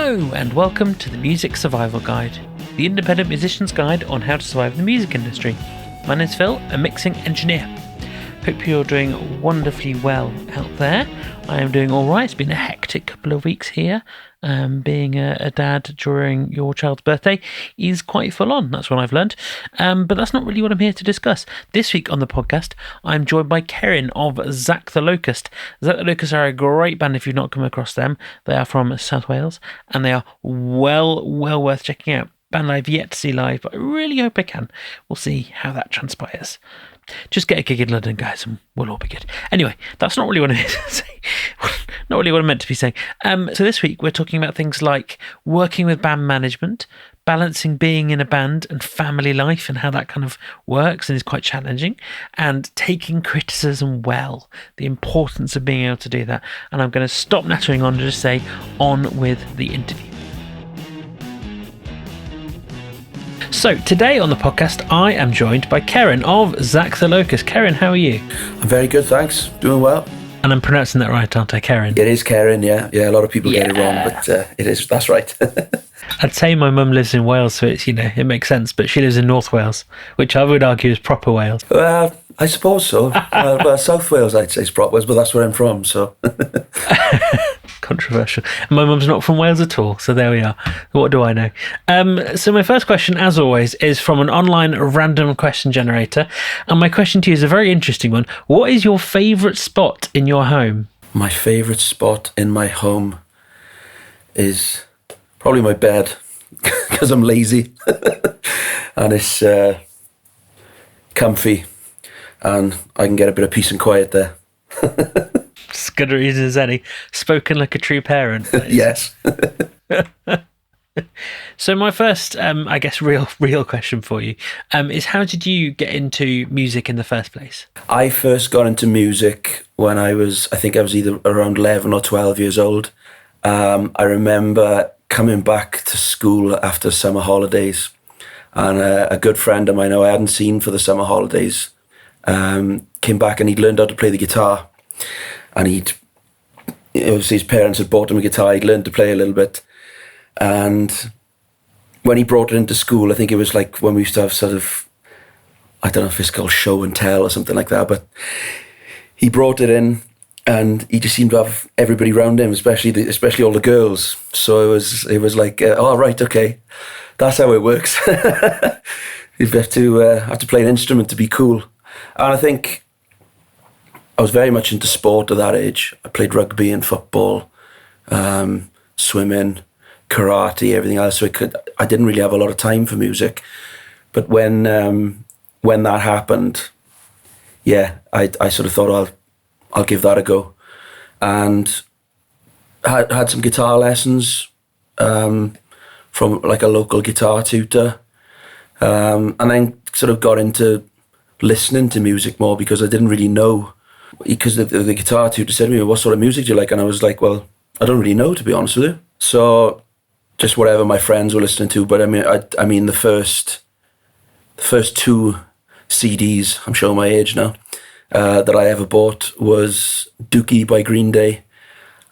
Hello and welcome to the Music Survival Guide, the independent musician's guide on how to survive in the music industry. My name's Phil, a mixing engineer. Hope you're doing wonderfully well out there. I am doing all right. It's been a hectic couple of weeks here. Being a dad during your child's birthday is quite full on. That's what I've learned. But that's not really what I'm here to discuss. This week on the podcast, I'm joined by Keryn of Zac The Locust. Zac The Locust are a great band if you've not come across them. They are from South Wales and they are well worth checking out. Band I've yet to see live, but I really hope I can. We'll see how that transpires. Just get a gig in London, guys, and we'll all be good. Anyway, that's not really what I'm meant to say. Not really what I'm meant to be saying. So this week we're talking about things like working with band management, balancing being in a band and family life and how that kind of works and is quite challenging, and taking criticism well, the importance of being able to do that. And I'm going to stop nattering on to just say, on with the interview. So today on the podcast, I am joined by Keryn of Zac The Locust. Keryn, how are you? I'm very good, thanks. Doing well. And I'm pronouncing that right, aren't I, Keryn? It is Keryn, yeah. Yeah, a lot of people get it wrong, but it is. That's right. I'd say my mum lives in Wales, so it's, it makes sense, but she lives in North Wales, which I would argue is proper Wales. Well, I suppose so. Well, South Wales, I'd say, is proper Wales, but that's where I'm from, so... Controversial. My mum's not from Wales at all, so there we are. What do I know? So my first question, as always, is from an online random question generator, and my question to you is a very interesting one. What is your favourite spot in your home? My favourite spot in my home is probably my bed, because I'm lazy, and it's comfy, and I can get a bit of peace and quiet there. As good a reason as any. Spoken like a true parent. Yes. So my first, I guess, real question for you is, how did you get into music in the first place? I first got into music when I think I was either around 11 or 12 years old. I remember coming back to school after summer holidays, and a good friend of mine who I hadn't seen for the summer holidays came back, and he'd learned how to play the guitar. And obviously his parents had bought him a guitar, he'd learned to play a little bit. And when he brought it into school, I think it was like when we used to have sort of, I don't know if it's called show and tell or something like that, but he brought it in and he just seemed to have everybody around him, especially all the girls. So it was like, oh, right, okay, that's how it works. You have to play an instrument to be cool. And I think I was very much into sport at that age. I played rugby and football, swimming, karate, everything else. So I didn't really have a lot of time for music. But when that happened, yeah, I sort of thought I'll give that a go, and had some guitar lessons from like a local guitar tutor, and then sort of got into listening to music more because I didn't really know. Because the guitar tutor said to me, what sort of music do you like? And I was like, well, I don't really know, to be honest with you. So just whatever my friends were listening to. But I mean the first two CDs, I'm showing my age now, that I ever bought was Dookie by Green Day.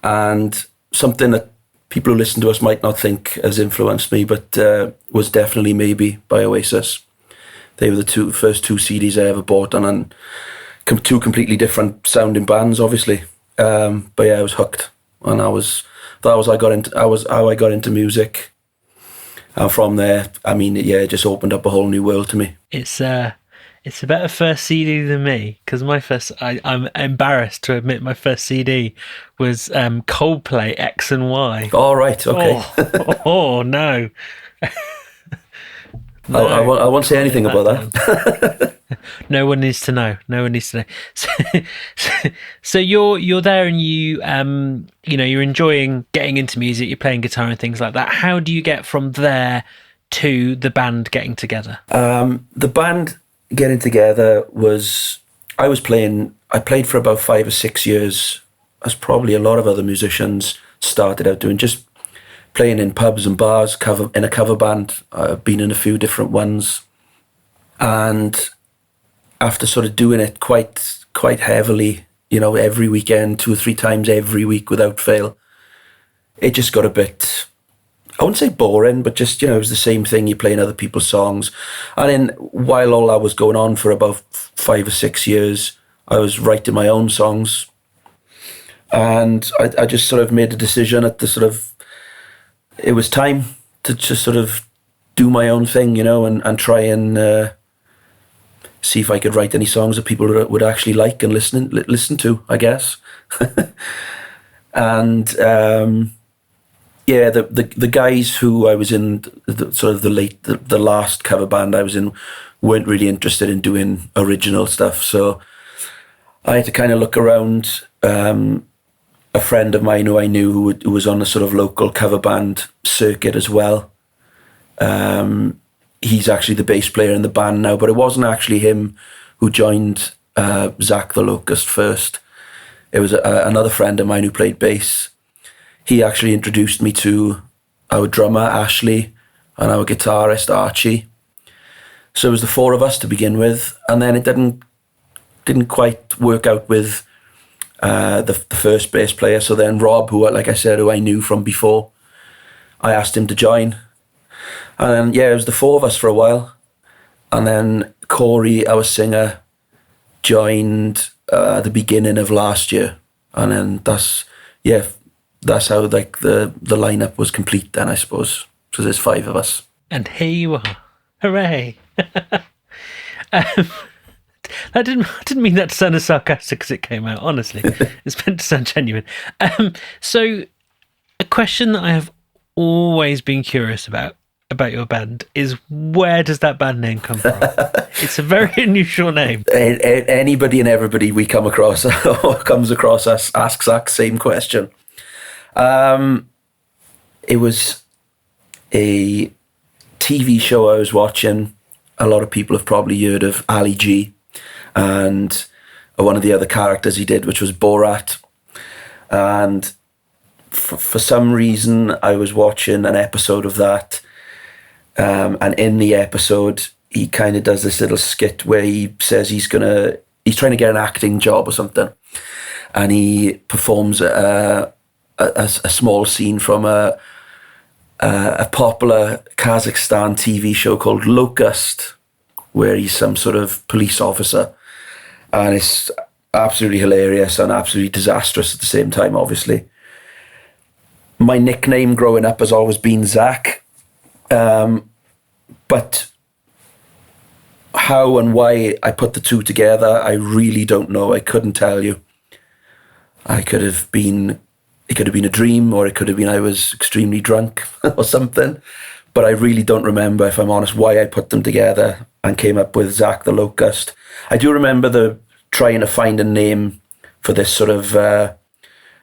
And something that people who listen to us might not think has influenced me, but was definitely Maybe by Oasis. They were the first two CDs I ever bought, and two completely different sounding bands, obviously. But yeah, I was hooked, and that was how I got into music. And from there, I mean, yeah, it just opened up a whole new world to me. It's a better first CD than me, because I'm embarrassed to admit my first CD was Coldplay X and Y. All right, okay. Oh no. No, I won't say anything about that. No one needs to know. So you're there, and you're enjoying getting into music. You're playing guitar and things like that. How do you get from there to the band getting together? The band getting together was, I played for about 5 or 6 years, as probably a lot of other musicians started out doing, just playing in pubs and bars, in a cover band. I've been in a few different ones, and after sort of doing it quite heavily, every weekend, 2 or 3 times every week without fail, it just got a bit I wouldn't say boring, but just, it was the same thing. You're playing other people's songs. And then while all that was going on for about 5 or 6 years, I was writing my own songs. And I just sort of made a decision at the sort of, it was time to just sort of do my own thing, and try and see if I could write any songs that people would actually like and listen to, I guess. And the guys who I was in, the last cover band I was in, weren't really interested in doing original stuff. So I had to kind of look around. A friend of mine who I knew who was on a sort of local cover band circuit as well. He's actually the bass player in the band now, but it wasn't actually him who joined Zac The Locust first. It was another friend of mine who played bass. He actually introduced me to our drummer, Ashley, and our guitarist, Archie. So it was the four of us to begin with, and then it didn't quite work out with the first bass player. So then Rob, who, like I said, who I knew from before, I asked him to join. And then, it was the four of us for a while. And then Corey, our singer, joined at the beginning of last year. And then that's how like the lineup was complete then, I suppose. So there's 5 of us. And here you are. Hooray. I didn't mean that to sound as sarcastic as it came out, honestly. It's meant to sound genuine. So a question that I have always been curious about your band is, where does that band name come from? It's a very unusual name. Anybody and everybody we come across or comes across us asks that same question. It was a TV show I was watching. A lot of people have probably heard of Ali G, and one of the other characters he did, which was Borat. And for some reason, I was watching an episode of that, and in the episode, he kind of does this little skit where he says he's trying to get an acting job or something, and he performs a small scene from a popular Kazakhstan TV show called Locust, where he's some sort of police officer. And it's absolutely hilarious and absolutely disastrous at the same time, obviously. My nickname growing up has always been Zac. But how and why I put the two together, I really don't know. I couldn't tell you. It could have been a dream, or it could have been I was extremely drunk or something. But I really don't remember, if I'm honest, why I put them together and came up with Zac The Locust. I do remember trying to find a name for this sort of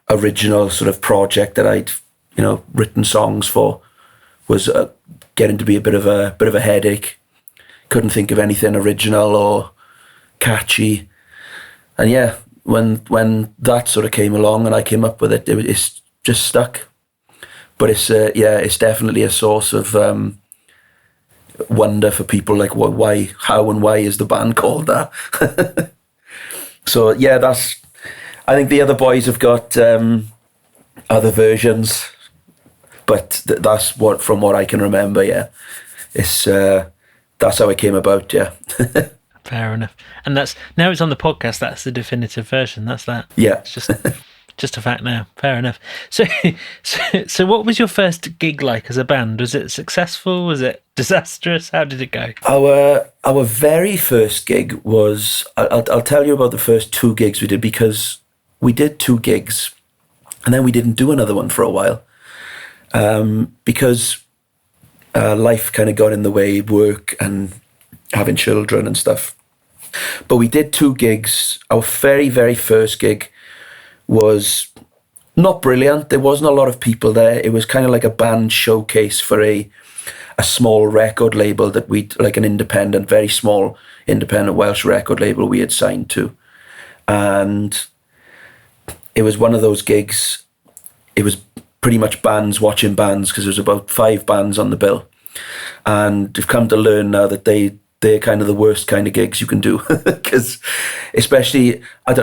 original sort of project that I'd, written songs for. Was getting to be a bit of a headache. Couldn't think of anything original or catchy. And when that sort of came along and I came up with it's just stuck. But it's definitely a source of wonder for people, like how and why is the band called that? So I think the other boys have got other versions, but that's from what I can remember. It's that's how it came about. Fair enough. And now it's on the podcast. That's the definitive version. That's that. Yeah. It's just a fact now. Fair enough. So what was your first gig like as a band? Was it successful? Was it disastrous? How did it go? Our very first gig was, I'll tell you about the first 2 gigs we did, because we did 2 gigs and then we didn't do another one for a while, because life kind of got in the way, work and having children and stuff. But we did 2 gigs. Our very, very first gig was not brilliant. There wasn't a lot of people there. It was kind of like a band showcase for a small record label that like an independent, very small independent Welsh record label we had signed to. And it was one of those gigs. It was pretty much bands watching bands, because there was about 5 bands on the bill. And we've come to learn now that they're kind of the worst kind of gigs you can do, because especially,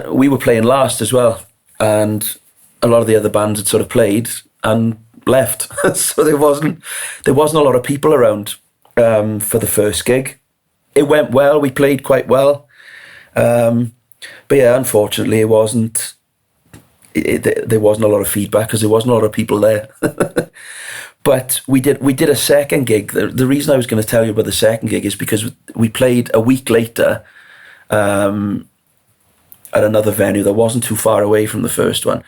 we were playing last as well, and a lot of the other bands had sort of played, and left, so there wasn't a lot of people around for the first gig. It went well. We played quite well, but yeah, unfortunately, it wasn't. There wasn't a lot of feedback because there wasn't a lot of people there. But we did a second gig. The reason I was going to tell you about the second gig is because we played a week later at another venue that wasn't too far away from the first one.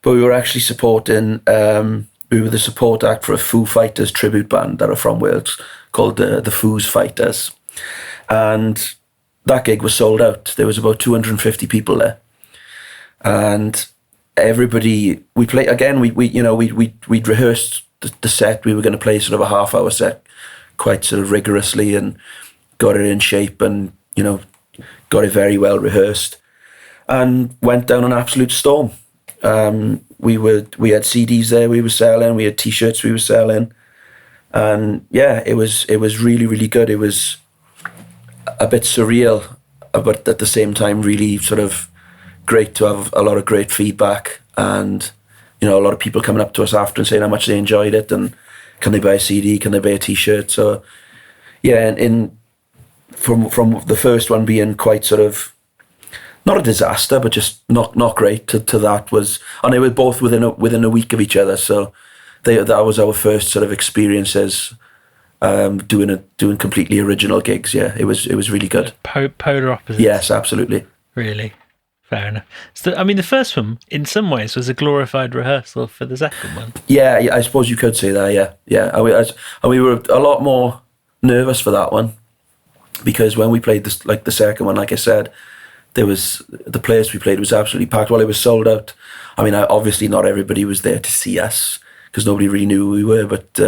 But we were actually supporting, we were the support act for a Foo Fighters tribute band that are from Wales called the Foos Fighters. And that gig was sold out. There was about 250 people there. And everybody, we played, again, we'd rehearsed the set. We were going to play sort of a half-hour set quite sort of rigorously and got it in shape and, got it very well rehearsed and went down an absolute storm. We had CDs there we were selling, we had T-shirts we were selling, and yeah, it was really, really good. It was a bit surreal, but at the same time really sort of great to have a lot of great feedback and a lot of people coming up to us after and saying how much they enjoyed it and can they buy a CD, can they buy a T-shirt. So yeah, from the first one being quite sort of not a disaster, but just not great to that was, and they were both within a week of each other. So that was our first sort of experiences doing completely original gigs. Yeah, it was really good. Polar opposites. Yes, absolutely. Really, fair enough. So, I mean, the first one in some ways was a glorified rehearsal for the second one. Yeah, I suppose you could say that. Yeah. And we were a lot more nervous for that one because when we played this, like the second one, like I said, there was the place we played was absolutely packed. Well, it was sold out. I mean, obviously not everybody was there to see us because nobody really knew who we were, but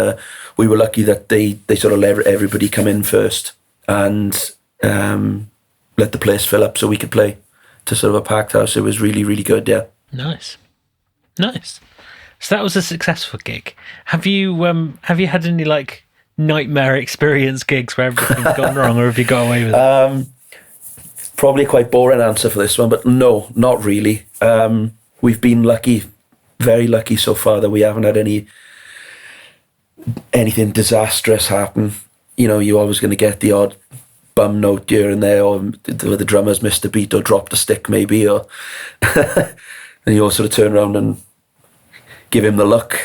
we were lucky that they sort of let everybody come in first and let the place fill up so we could play to sort of a packed house. It was really, really good, yeah. Nice. So that was a successful gig. Have you had any like nightmare experience gigs where everything's gone wrong, or have you got away with it? Probably a quite boring answer for this one, but no, not really. We've been lucky, very lucky so far that we haven't had anything disastrous happen. You're always going to get the odd bum note here and there, or the drummer's missed a beat or dropped a stick maybe, or and you all sort of turn around and give him the look.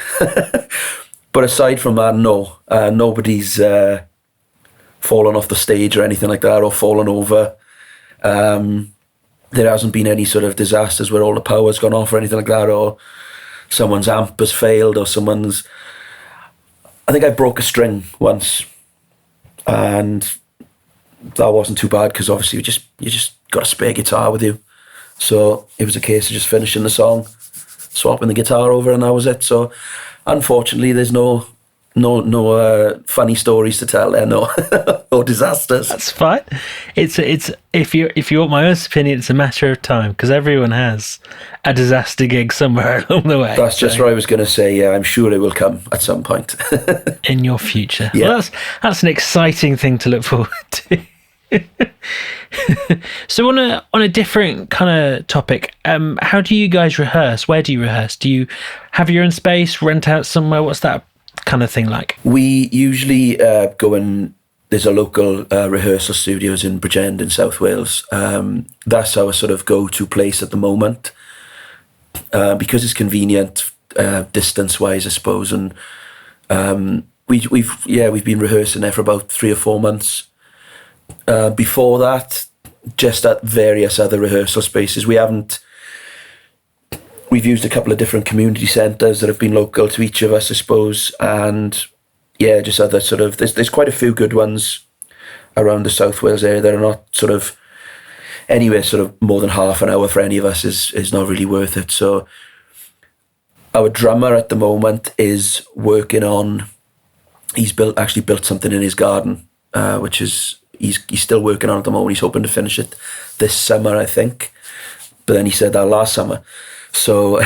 But aside from that, no, nobody's fallen off the stage or anything like that, or fallen over. There hasn't been any sort of disasters where all the power's gone off or anything like that, or someone's amp has failed, or I think I broke a string once, and that wasn't too bad because obviously you just got a spare guitar with you, so it was a case of just finishing the song, swapping the guitar over, and that was it. So unfortunately there's no funny stories to tell there, no or disasters. That's fine. It's if you want my honest opinion, it's a matter of time because everyone has a disaster gig somewhere along the way. That's just what I was going to say. Yeah, I'm sure it will come at some point in your future. Yeah. Well, that's an exciting thing to look forward to. So on a different kind of topic, how do you guys rehearse? Where do you rehearse? Do you have your own space, rent out somewhere? What's that kind of thing like? We usually go in. There's a local rehearsal studios in Bridgend in South Wales. That's our sort of go-to place at the moment because it's convenient distance-wise, I suppose. And we've been rehearsing there for about 3 or 4 months. Before that, just at various other rehearsal spaces. We've used a couple of different community centres that have been local to each of us, I suppose, and yeah, just other sort of, there's quite a few good ones around the South Wales area that are not sort of anywhere sort of more than half an hour for any of us is not really worth it. So our drummer at the moment is working on, he's actually built something in his garden, which is, he's still working on at the moment. He's hoping to finish it this summer, I think. But then he said that last summer. So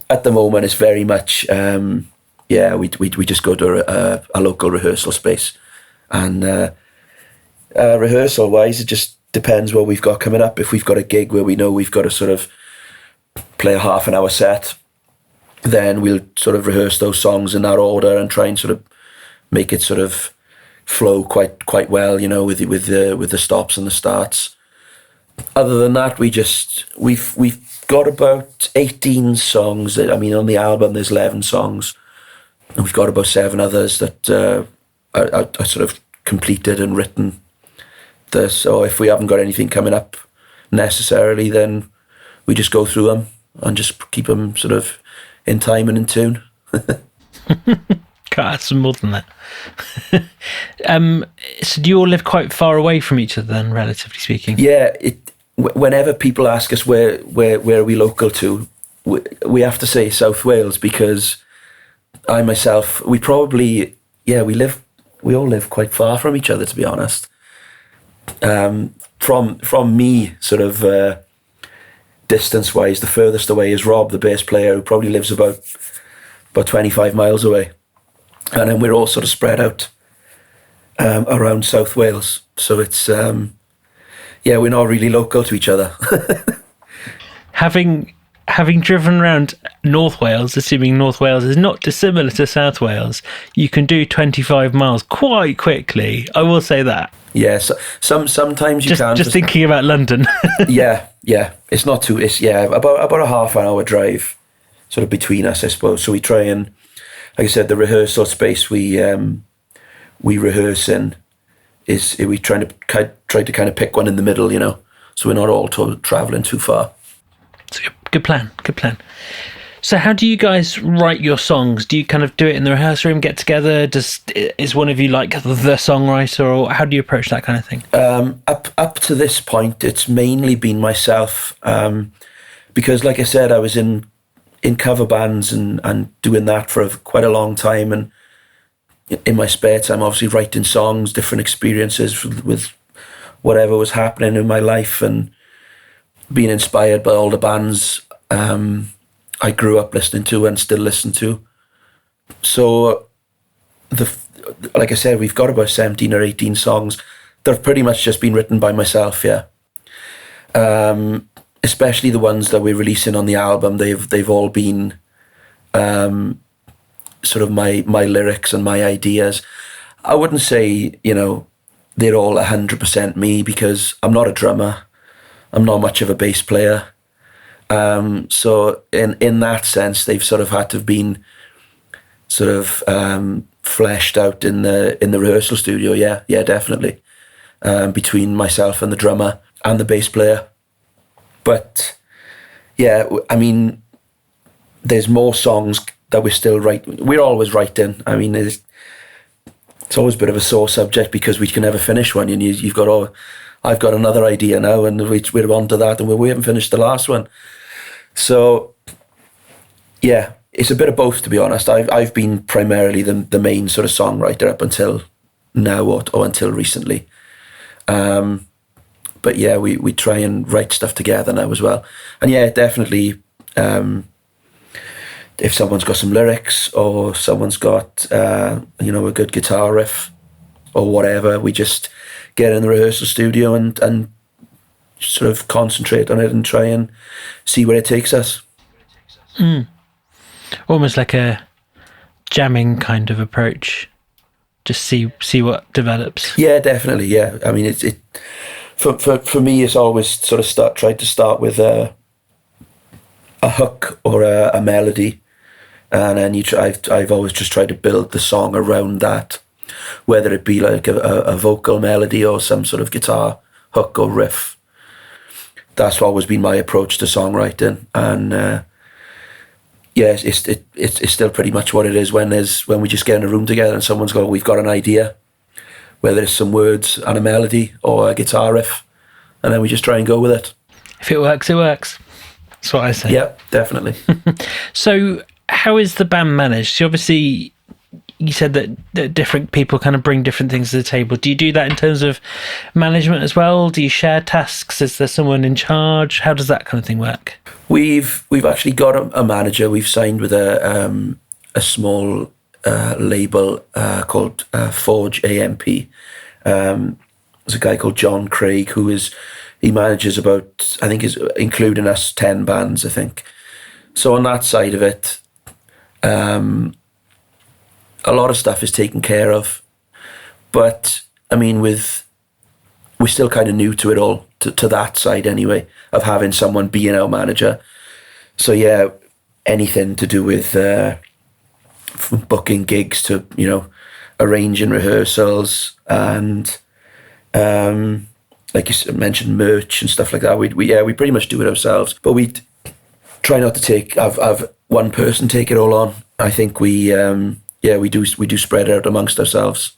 at the moment, it's very much, we just go to a local rehearsal space. And rehearsal-wise, it just depends what we've got coming up. If we've got a gig where we know we've got to sort of play a half an hour set, then we'll sort of rehearse those songs in that order and try and sort of make it sort of flow quite well, with the stops and the starts. Other than that, we've got about 18 songs. I mean, on the album there's 11 songs, and we've got about 7 others that are sort of completed and written. So if we haven't got anything coming up necessarily, then we just go through them and just keep them sort of in time and in tune. God, that's more than that. So do you all live quite far away from each other then, relatively speaking? Yeah, whenever people ask us where are we local to, we have to say South Wales, because I myself, we all live quite far from each other, to be honest. From me, sort of distance-wise, the furthest away is Rob, the bass player, who probably lives about 25 miles away. And then we're all sort of spread out around South Wales. So it's, we're not really local to each other. Having driven around North Wales, assuming North Wales is not dissimilar to South Wales, you can do 25 miles quite quickly. I will say that. Yeah, so sometimes you can. Just thinking about London. yeah. It's not too. It's about a half an hour drive, sort of between us, I suppose. So we try and, like I said, the rehearsal space we rehearse in we try to kind of pick one in the middle, so we're not all traveling too far. So good plan. So how do you guys write your songs? Do you kind of do it in the rehearsal room, get together? Is one of you like the songwriter, or how do you approach that kind of thing? Up to this point, it's mainly been myself, because, like I said, I was in cover bands and doing that for quite a long time, and in my spare time, obviously writing songs, different experiences with whatever was happening in my life, and being inspired by all the bands I grew up listening to and still listen to. So, like I said, we've got about 17 or 18 songs. They've pretty much just been written by myself, yeah. Especially the ones that we're releasing on the album, they've all been sort of my lyrics and my ideas. I wouldn't say, they're all 100% me, because I'm not a drummer. I'm not much of a bass player. So in that sense, they've sort of had to have been sort of fleshed out in the rehearsal studio. Yeah, definitely. Between myself and the drummer and the bass player. But yeah, I mean, there's more songs that we're still writing. We're always writing. I mean, it's always a bit of a sore subject, because we can never finish one. And you've got, I've got another idea now, and we're on to that, and we haven't finished the last one. So, yeah, it's a bit of both, to be honest. I've been primarily the main sort of songwriter up until now, or until recently. But yeah, we try and write stuff together now as well. And yeah, definitely, if someone's got some lyrics, or someone's got, a good guitar riff or whatever, we just get in the rehearsal studio and sort of concentrate on it and try and see where it takes us. Almost like a jamming kind of approach. Just see what develops. Yeah, definitely. Yeah, I mean, it for me, it's always sort of tried to start with a hook or a melody, and then I've always just tried to build the song around that, whether it be like a vocal melody or some sort of guitar hook or riff. That's always been my approach to songwriting, and it's still pretty much what it is when we just get in a room together and someone's going, we've got an idea, whether it's some words and a melody or a guitar riff, and then we just try and go with it. If it works, it works. That's what I say. Yeah, definitely. So how is the band managed? So obviously you said that different people kind of bring different things to the table. Do you do that in terms of management as well? Do you share tasks? Is there someone in charge? How does that kind of thing work? We've actually got a manager. We've signed with a small label called Forge AMP. There's a guy called John Craig he manages about, I think, is including us, 10 bands, I think. So on that side of it, A lot of stuff is taken care of, but I mean, we're still kind of new to it all, to that side anyway, of having someone being our manager. So yeah, anything to do with from booking gigs to, you know, arranging rehearsals and like you mentioned, merch and stuff like that. We pretty much do it ourselves, but we try not to have one person take it all on. I think we do spread it out amongst ourselves.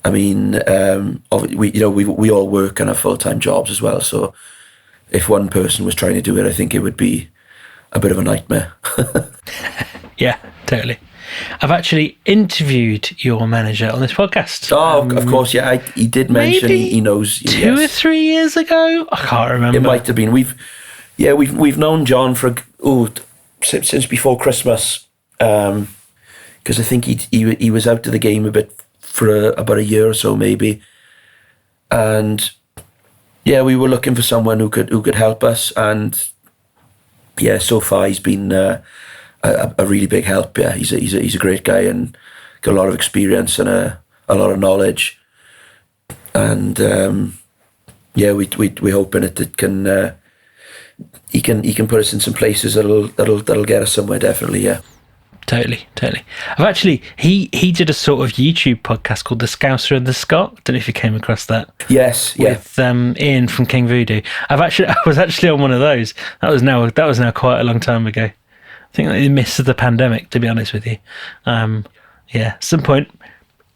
I mean, we all work and have full-time jobs as well. So if one person was trying to do it, I think it would be a bit of a nightmare. Yeah, totally. I've actually interviewed your manager on this podcast. Oh, of course, yeah. He did mention he knows. Two or 3 years ago? I can't remember. It might have been. We've known John for since before Christmas, because I think he was out of the game a bit for about a year or so maybe, and yeah, we were looking for someone who could help us, and yeah, so far he's been a really big help. Yeah, he's a great guy and got a lot of experience and a lot of knowledge, and yeah, we're hoping that it can he can put us in some places that'll get us somewhere, definitely. Yeah. Totally. I've actually he did a sort of YouTube podcast called The Scouser and the Scot. Don't know if you came across that. Yes, yeah. With Ian from King Voodoo. I was actually on one of those. That was now quite a long time ago. I think in the midst of the pandemic, to be honest with you. Yeah, some point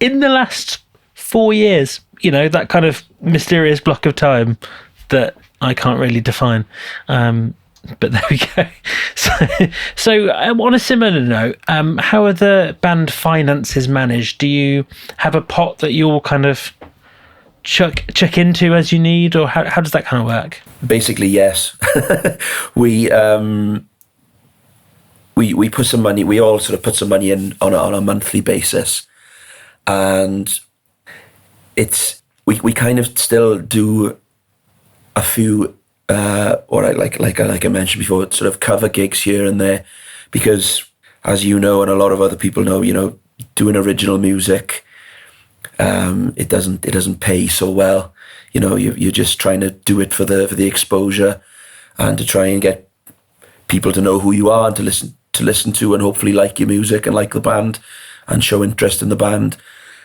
in the last 4 years, you know, that kind of mysterious block of time that I can't really define. But there we go. So on a similar note, how are the band finances managed? Do you have a pot that you'll kind of check into as you need, or how does that kind of work? Basically, yes. We put some money. We all sort of put some money in on a monthly basis, and we kind of still do a few. Or like I mentioned before, sort of cover gigs here and there, because as you know, and a lot of other people know, you know, doing original music, it doesn't pay so well. You know, you're just trying to do it for the exposure and to try and get people to know who you are and to listen to and hopefully like your music and like the band and show interest in the band.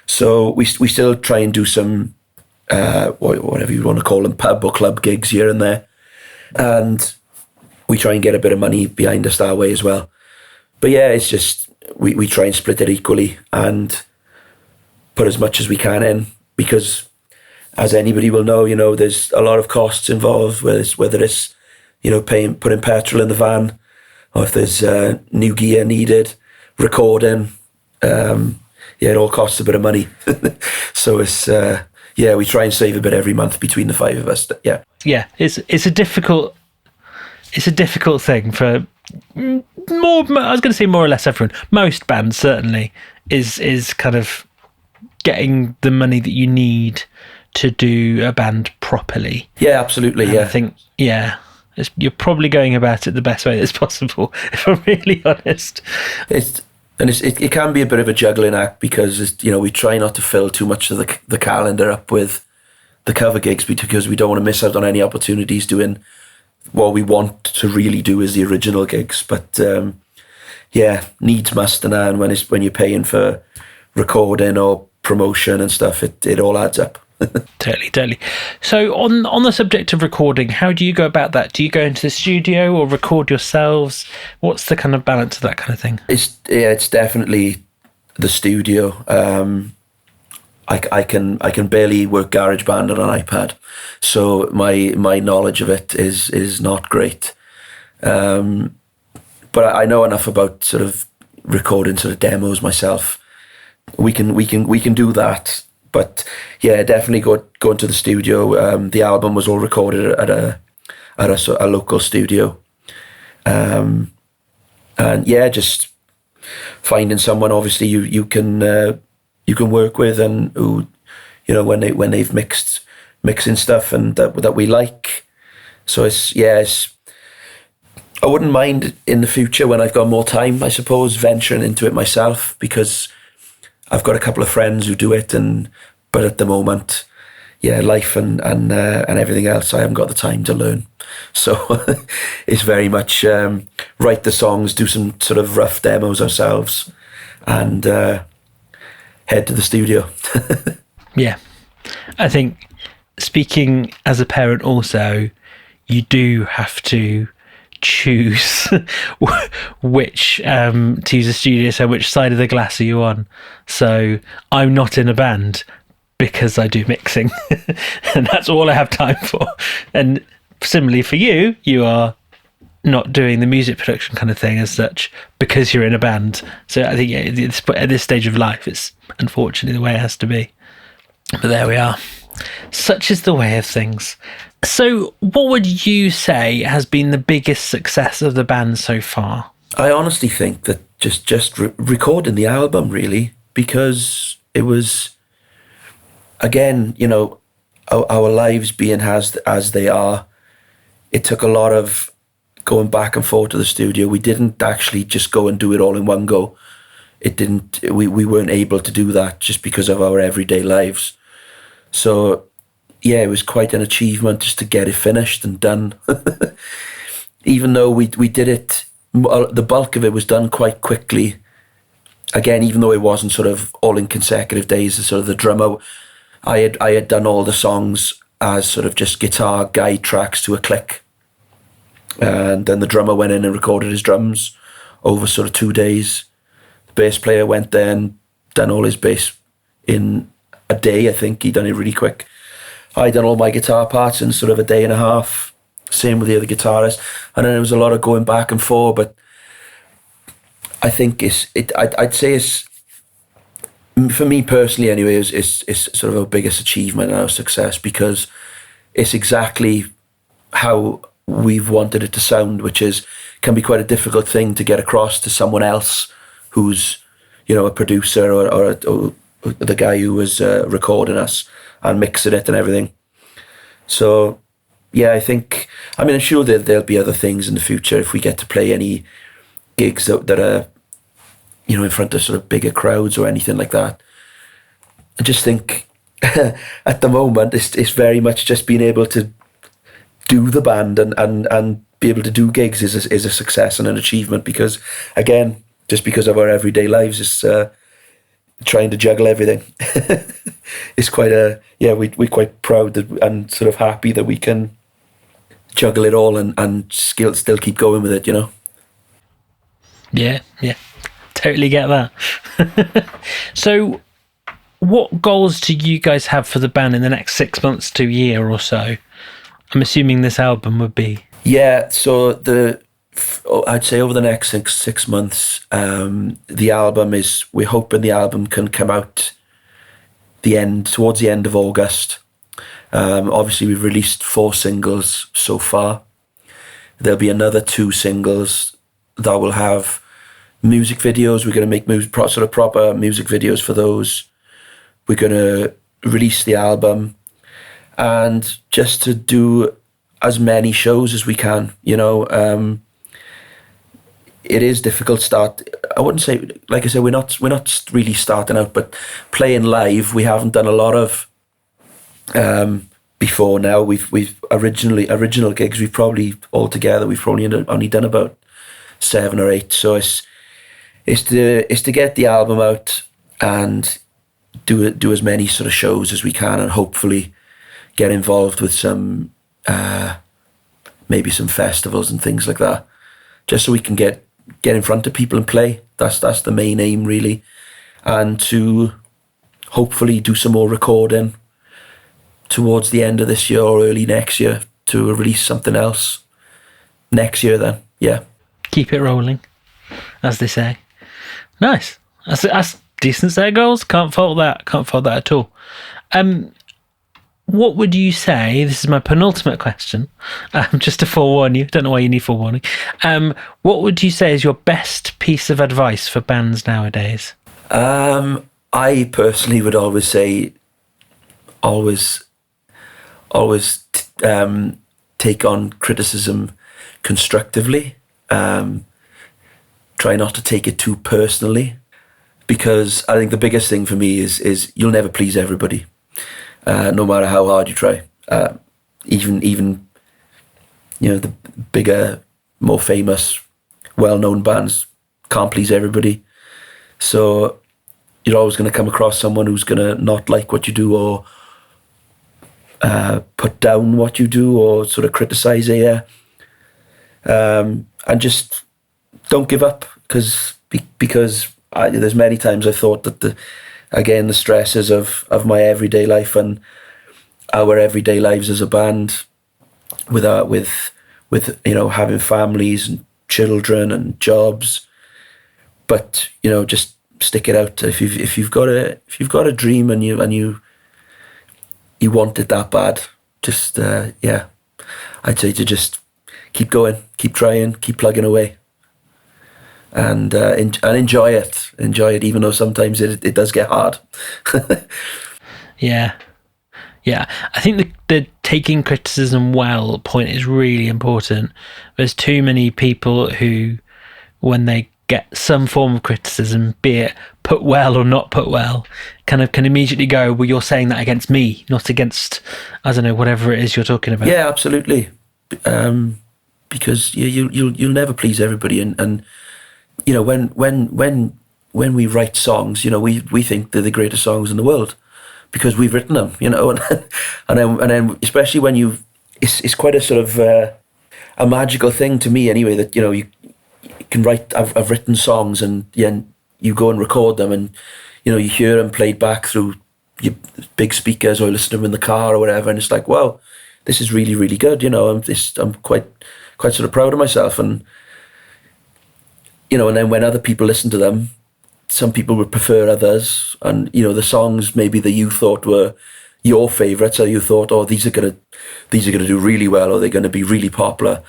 So we still try and do some whatever you want to call them, pub or club gigs here and there. And we try and get a bit of money behind us that way as well. But yeah, it's just we try and split it equally and put as much as we can in, because as anybody will know, you know, there's a lot of costs involved, whether it's you know, putting petrol in the van, or if there's new gear needed, recording. It all costs a bit of money. So it's we try and save a bit every month between the five of us. Yeah, it's a difficult thing for more. I was going to say more or less everyone. Most bands certainly is kind of getting the money that you need to do a band properly. Yeah, absolutely. And I think you're probably going about it the best way that's possible, if I'm really honest. It can be a bit of a juggling act, because you know, we try not to fill too much of the calendar up with the cover gigs, because we don't want to miss out on any opportunities doing what we want to really do is the original gigs. But needs must, and when you're paying for recording or promotion and stuff, it all adds up. Totally. So on the subject of recording, how do you go about that? Do you go into the studio or record yourselves? What's the kind of balance of that kind of thing? It's definitely the studio. I can barely work GarageBand on an iPad, so my knowledge of it is not great. But I know enough about sort of recording sort of demos myself. We can do that. But yeah, definitely go into the studio. The album was all recorded at a local studio, and just finding someone obviously you can work with, and who, you know, when they've mixing stuff and that we like. So it's I wouldn't mind in the future when I've got more time, I suppose, venturing into it myself, because I've got a couple of friends who do it, but at the moment, yeah, life and everything else, I haven't got the time to learn. So it's very much write the songs, do some sort of rough demos ourselves, and head to the studio. Yeah. I think, speaking as a parent also, you do have to choose which to use a studio, so which side of the glass are you on. So I'm not in a band because I do mixing and that's all I have time for. And similarly for you, you are not doing the music production kind of thing as such because you're in a band. So I think at this stage of life, it's unfortunately the way it has to be. But there we are. Such is the way of things. So what would you say has been the biggest success of the band so far? I honestly think that just recording the album, really, because it was, again, you know, our lives being as they are, it took a lot of going back and forth to the studio. We didn't actually just go and do it all in one go. We weren't able to do that just because of our everyday lives. So yeah, it was quite an achievement just to get it finished and done. Even though we did it, the bulk of it was done quite quickly. Again, even though it wasn't sort of all in consecutive days, sort of the drummer, I had done all the songs as sort of just guitar guide tracks to a click. And then the drummer went in and recorded his drums over sort of 2 days. The bass player went there and done all his bass in a day. I think he done it really quick. I done all my guitar parts in sort of a day and a half. Same with the other guitarist. And then there was a lot of going back and forth, but I think I'd say it's, for me personally anyway, it's sort of our biggest achievement and our success, because it's exactly how we've wanted it to sound, which can be quite a difficult thing to get across to someone else who's, you know, a producer or the guy who was recording us and mixing it and everything. So yeah, I'm sure there'll be other things in the future if we get to play any gigs that are, you know, in front of sort of bigger crowds or anything like that. I just think at the moment it's very much just being able to do the band and be able to do gigs is a success and an achievement, because again, just because of our everyday lives, it's trying to juggle everything. It's quite we're quite proud and sort of happy that we can juggle it all and still keep going with it, you know. Yeah, totally get that. So what goals do you guys have for the band in the next 6 months to a year or so? I'm assuming this album would be. Yeah, so I'd say over the next 6 months, the album we're hoping the album can come out towards the end of August. Obviously we've released 4 singles so far. There'll be another 2 singles that will have music videos. We're going to make sort of proper music videos for those. We're going to release the album, and just to do as many shows as we can, you know. It is difficult I wouldn't say, like I said, we're not really starting out, but playing live we haven't done a lot of before now. We've original gigs we've probably only done about 7 or 8. So it's to get the album out and do as many sort of shows as we can, and hopefully get involved with some maybe some festivals and things like that, just so we can get in front of people and play. That's the main aim, really, and to hopefully do some more recording towards the end of this year or early next year to release something else next year then. Yeah, keep it rolling, as they say. Nice. That's decent set of goals. Can't fault that at all. What would you say, this is my penultimate question, just to forewarn you, don't know why you need forewarning, what would you say is your best piece of advice for bands nowadays? I personally would always say, take on criticism constructively. Try not to take it too personally, because I think the biggest thing for me is you'll never please everybody, no matter how hard you try. Even the bigger, more famous, well-known bands can't please everybody. So you're always going to come across someone who's going to not like what you do, or put down what you do, or sort of criticize it. And just don't give up, because there's many times I thought that the stresses of my everyday life and our everyday lives as a band, with having families and children and jobs, but just stick it out. If you've got a dream and you want it that bad, just I'd say to just keep going, keep trying, keep plugging away, and enjoy it, even though sometimes it does get hard. Yeah. I think the taking criticism well point is really important. There's too many people who, when they get some form of criticism, be it put well or not put well, kind of can immediately go, well, you're saying that against me, not against, I don't know, whatever it is you're talking about. Yeah, absolutely. Because you'll never please everybody, and when we write songs, we think they're the greatest songs in the world because we've written them, and then especially when it's quite a sort of a magical thing to me anyway, that you can write. I've written songs, and you go and record them, and you hear them played back through your big speakers, or listen to them in the car or whatever, and it's like, wow, this is really, really good. I'm quite sort of proud of myself, and and then when other people listen to them, some people would prefer others, and the songs maybe that you thought were your favourites, or you thought, oh, these are gonna do really well, or they're gonna be really popular.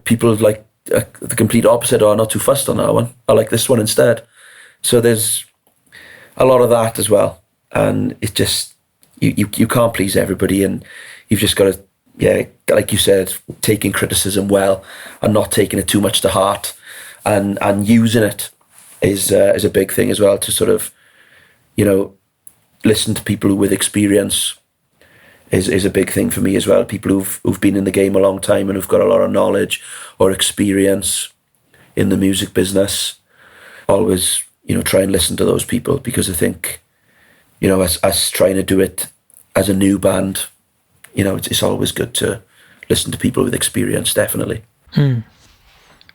People like the complete opposite. Oh, I'm not too fussed on that one, I like this one instead. So there's a lot of that as well, and it just you can't please everybody, and you've just got to, like you said, taking criticism well and not taking it too much to heart, and using it is a big thing as well, to sort of listen to people with experience is a big thing for me as well. People who've been in the game a long time and who've got a lot of knowledge or experience in the music business. Always try and listen to those people, because I think us trying to do it as a new band, it's always good to listen to people with experience, definitely.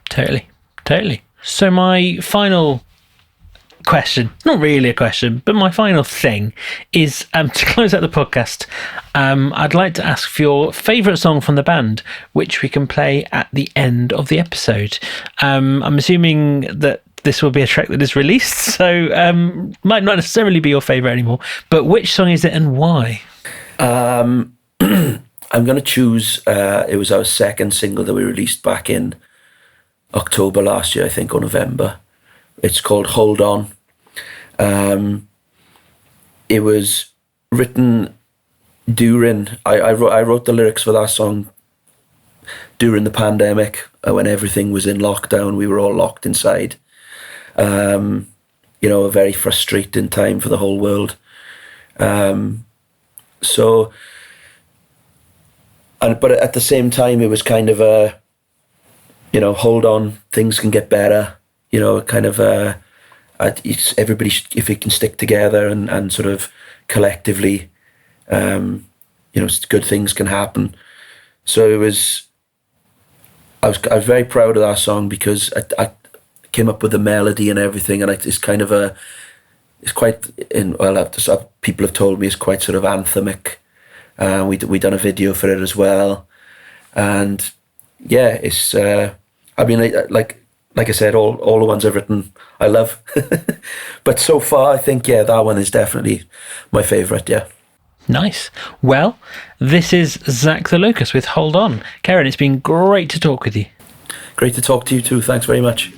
Totally. So my final question, not really a question, but my final thing is, to close out the podcast, I'd like to ask for your favourite song from the band, which we can play at the end of the episode. I'm assuming that this will be a track that is released, so might not necessarily be your favourite anymore, but which song is it and why? I'm going to choose, it was our second single that we released back in October last year, I think, or November. It's called Hold On. It was written during, I wrote the lyrics for that song during the pandemic, when everything was in lockdown. We were all locked inside. A very frustrating time for the whole world. But at the same time, it was kind of a, hold on, things can get better. Kind of everybody, if we can stick together and sort of collectively, good things can happen. So I was very proud of that song, because I came up with the melody and everything, and it's kind of people have told me it's quite sort of anthemic. We done a video for it as well, and it's like I said, all the ones I've written I love, but so far I think that one is definitely my favourite. Nice. Well, this is Zac The Locust with Hold On. Keryn, it's been great to talk with you. Great to talk to you too. Thanks very much.